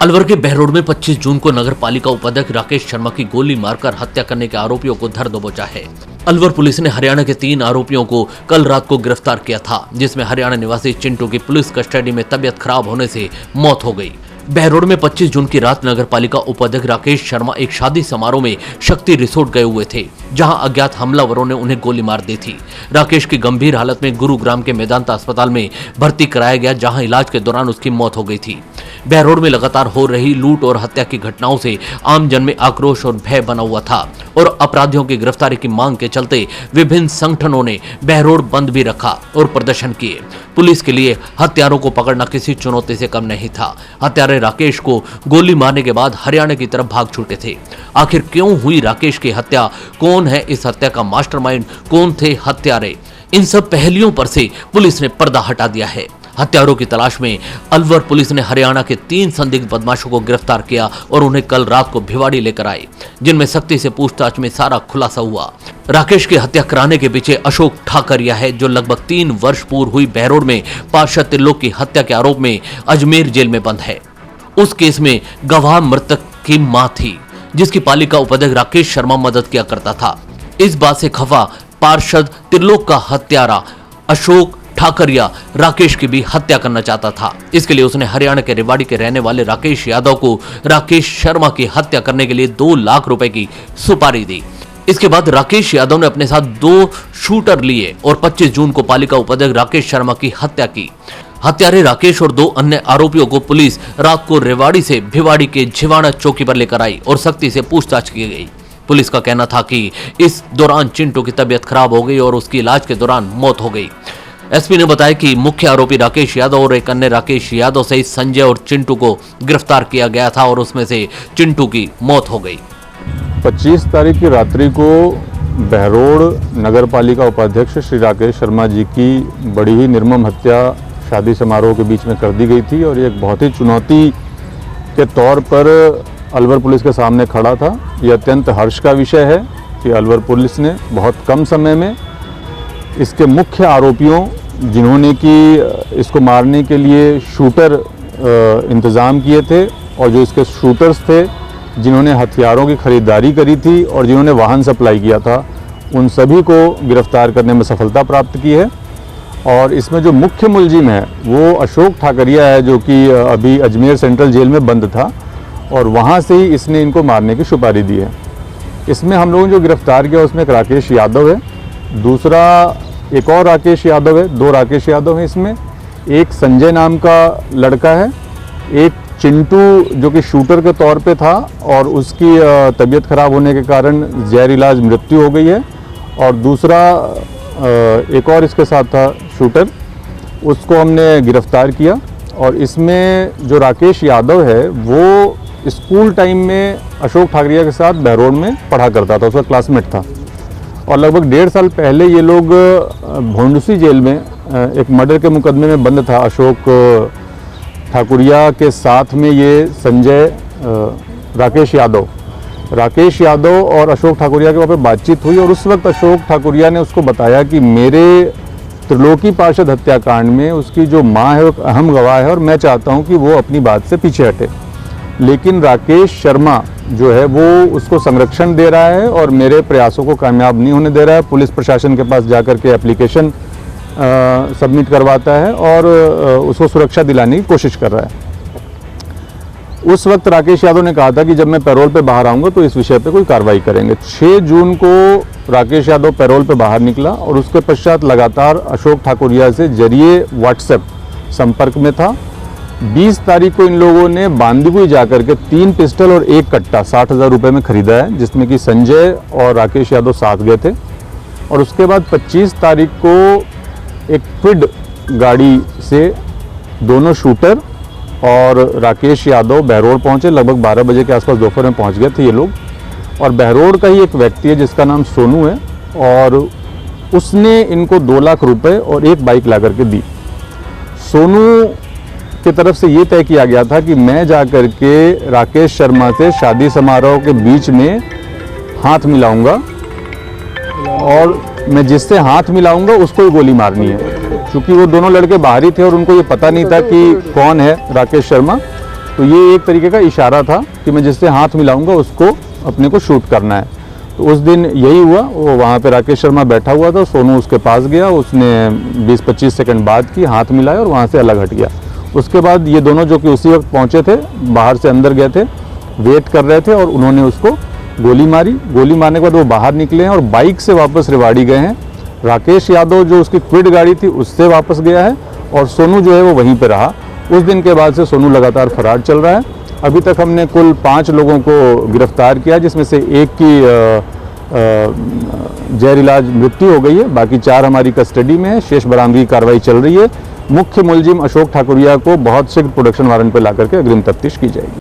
अलवर के बहरोड में 25 जून को नगर पालिका उपाध्यक्ष राकेश शर्मा की गोली मारकर हत्या करने के आरोपियों को धर दबोचा है। अलवर पुलिस ने हरियाणा के 3 आरोपियों को कल रात को गिरफ्तार किया था, जिसमें हरियाणा निवासी चिंटू की पुलिस कस्टडी में तबियत खराब होने से मौत हो गई। बहरोड में 25 जून की रात नगर पालिका उपाध्यक्ष राकेश शर्मा एक शादी समारोह में शक्ति रिसोर्ट गए हुए थे, जहां अज्ञात हमलावरों ने उन्हें गोली मार दी थी। राकेश की गंभीर हालत में गुरुग्राम के मेदांता अस्पताल में भर्ती कराया गया, जहां इलाज के दौरान उसकी मौत हो गई थी। बहरोड में लगातार हो रही लूट और हत्या की घटनाओं से आम जन में आक्रोश और भय बना हुआ था और अपराधियों की गिरफ्तारी की मांग के चलते विभिन्न संगठनों ने बहरोड बंद भी रखा और प्रदर्शन किए। पुलिस के लिए हत्यारों को पकड़ना किसी चुनौती से कम नहीं था। हत्यारे राकेश को गोली मारने के बाद हरियाणा की तरफ भाग छूटे थे। आखिर क्यों हुई राकेश की हत्या? कौन है इस हत्या का मास्टरमाइंड? कौन थे हत्यारे? इन सब पहलुओं पर से पुलिस ने पर्दा हटा दिया है। हत्यारों की तलाश में अलवर पुलिस ने हरियाणा के 3 संदिग्ध बदमाशों को गिरफ्तार किया और उन्हें कल रात को भिवाड़ी लेकर आए, जिनमें सख्ती से पूछताछ में सारा खुलासा हुआ। राकेश की हत्या कराने के पीछे अशोक ठाकरिया है, जो लगभग 3 वर्ष पूर्व हुई बहरोड में पार्षद त्रिलोक की हत्या के आरोप में अजमेर जेल में बंद है। उस केस में गवाह मृतक की मां थी, जिसकी पालिका उपाध्यक्ष राकेश शर्मा मदद किया करता था। इस बात से खफा पार्षद त्रिलोक का हत्यारा अशोक ठाकरिया राकेश की भी हत्या करना चाहता था। इसके लिए उसने हरियाणा के रेवाड़ी के रहने वाले राकेश यादव को राकेश शर्मा की हत्या करने के लिए 2 लाख रुपए की सुपारी दी। इसके बाद राकेश यादव ने अपने साथ 2 शूटर लिए और 25 जून को पालिका उपाध्यक्ष राकेश शर्मा की हत्या की। हत्यारे राकेश और 2 अन्य आरोपियों को पुलिस रात को रेवाड़ी से भिवाड़ी के झिवाड़ा चौकी पर लेकर आई और सख्ती से पूछताछ की गई। पुलिस का कहना था कि इस दौरान चिंटू की तबीयत खराब हो गई और उसकी इलाज के दौरान मौत हो गई। एसपी ने बताया कि मुख्य आरोपी राकेश यादव और एक अन्य राकेश यादव सहित संजय और चिंटू को गिरफ्तार किया गया था और उसमें से चिंटू की मौत हो गई। 25 तारीख की रात्रि को बहरोड नगर पालिका उपाध्यक्ष श्री राकेश शर्मा जी की बड़ी ही निर्मम हत्या शादी समारोह के बीच में कर दी गई थी और ये एक बहुत ही चुनौती के तौर पर अलवर पुलिस के सामने खड़ा था। ये अत्यंत हर्ष का विषय है कि अलवर पुलिस ने बहुत कम समय में इसके मुख्य आरोपियों, जिन्होंने कि इसको मारने के लिए शूटर इंतज़ाम किए थे और जो इसके शूटर्स थे, जिन्होंने हथियारों की खरीदारी करी थी और जिन्होंने वाहन सप्लाई किया था, उन सभी को गिरफ्तार करने में सफलता प्राप्त की है। और इसमें जो मुख्य मुलजिम है वो अशोक ठाकरिया है, जो कि अभी अजमेर सेंट्रल जेल में बंद था और वहाँ से ही इसने इनको मारने की सुपारी दी है। इसमें हम लोगों ने जो गिरफ्तार किया उसमें एक राकेश यादव है, दूसरा एक और राकेश यादव है, 2 राकेश यादव हैं इसमें, एक संजय नाम का लड़का है, एक चिंटू जो कि शूटर के तौर पे था और उसकी तबीयत खराब होने के कारण जहर इलाज मृत्यु हो गई है, और दूसरा एक और इसके साथ था शूटर, उसको हमने गिरफ्तार किया। और इसमें जो राकेश यादव है वो स्कूल टाइम में अशोक ठाकरिया के साथ बहरोड में पढ़ा करता था, उसका क्लासमेट था और लगभग 1.5 साल पहले ये लोग भोंडुसी जेल में एक मर्डर के मुकदमे में बंद था। अशोक ठाकुरिया के साथ में ये संजय राकेश यादव और अशोक ठाकुरिया के वहाँ पे बातचीत हुई और उस वक्त अशोक ठाकुरिया ने उसको बताया कि मेरे त्रिलोकी पार्षद हत्याकांड में उसकी जो माँ है वो अहम गवाह है और मैं चाहता हूँ कि वो अपनी बात से पीछे हटे, लेकिन राकेश शर्मा जो है वो उसको संरक्षण दे रहा है और मेरे प्रयासों को कामयाब नहीं होने दे रहा है। पुलिस प्रशासन के पास जाकर के एप्लीकेशन सबमिट करवाता है और उसको सुरक्षा दिलाने की कोशिश कर रहा है। उस वक्त राकेश यादव ने कहा था कि जब मैं पैरोल पे बाहर आऊँगा तो इस विषय पे कोई कार्रवाई करेंगे। 6 जून को राकेश यादव पैरोल पे बाहर निकला और उसके पश्चात लगातार अशोक ठाकुरिया से जरिए व्हाट्सएप संपर्क में था। 20 तारीख को इन लोगों ने बांदीकुई जाकर के 3 पिस्टल और 1 कट्टा 60,000 रुपये में खरीदा है, जिसमें कि संजय और राकेश यादव साथ गए थे। और उसके बाद 25 तारीख को एक क्विड गाड़ी से दोनों शूटर और राकेश यादव बहरोड पहुंचे। लगभग 12 बजे के आसपास दोपहर में पहुंच गए थे ये लोग। और बहरोड का ही एक व्यक्ति है जिसका नाम सोनू है और उसने इनको 2 लाख रुपए और 1 बाइक ला करके दी। सोनू की तरफ से ये तय किया गया था कि मैं जाकर के राकेश शर्मा से शादी समारोह के बीच में हाथ मिलाऊंगा और मैं जिससे हाथ मिलाऊंगा उसको ही गोली मारनी है। क्योंकि वो दोनों लड़के बाहरी थे और उनको ये पता नहीं था कि कौन है राकेश शर्मा, तो ये एक तरीके का इशारा था कि मैं जिससे हाथ मिलाऊंगा उसको अपने को शूट करना है। तो उस दिन यही हुआ, वो वहाँ पे राकेश शर्मा बैठा हुआ था, सोनू उसके पास गया, उसने 20-25 सेकंड बाद की हाथ मिलाया और वहाँ से अलग हट गया। उसके बाद ये दोनों जो कि उसी वक्त पहुँचे थे, बाहर से अंदर गए थे, वेट कर रहे थे और उन्होंने उसको गोली मारी। गोली मारने के बाद वो बाहर निकले हैं और बाइक से वापस रेवाड़ी गए हैं। राकेश यादव जो उसकी क्विड गाड़ी थी उससे वापस गया है और सोनू जो है वो वहीं पे रहा। उस दिन के बाद से सोनू लगातार फरार चल रहा है। अभी तक हमने कुल 5 लोगों को गिरफ्तार किया, जिसमें से एक की जहर इलाज मृत्यु हो गई है, बाकी 4 हमारी कस्टडी में है। शेष बरामदगी की कार्रवाई चल रही है। मुख्य मुलजिम अशोक ठाकुरिया को बहुत शीघ्र प्रोडक्शन वारंट पर ला करके अग्रिम तफ्तीश की जाएगी।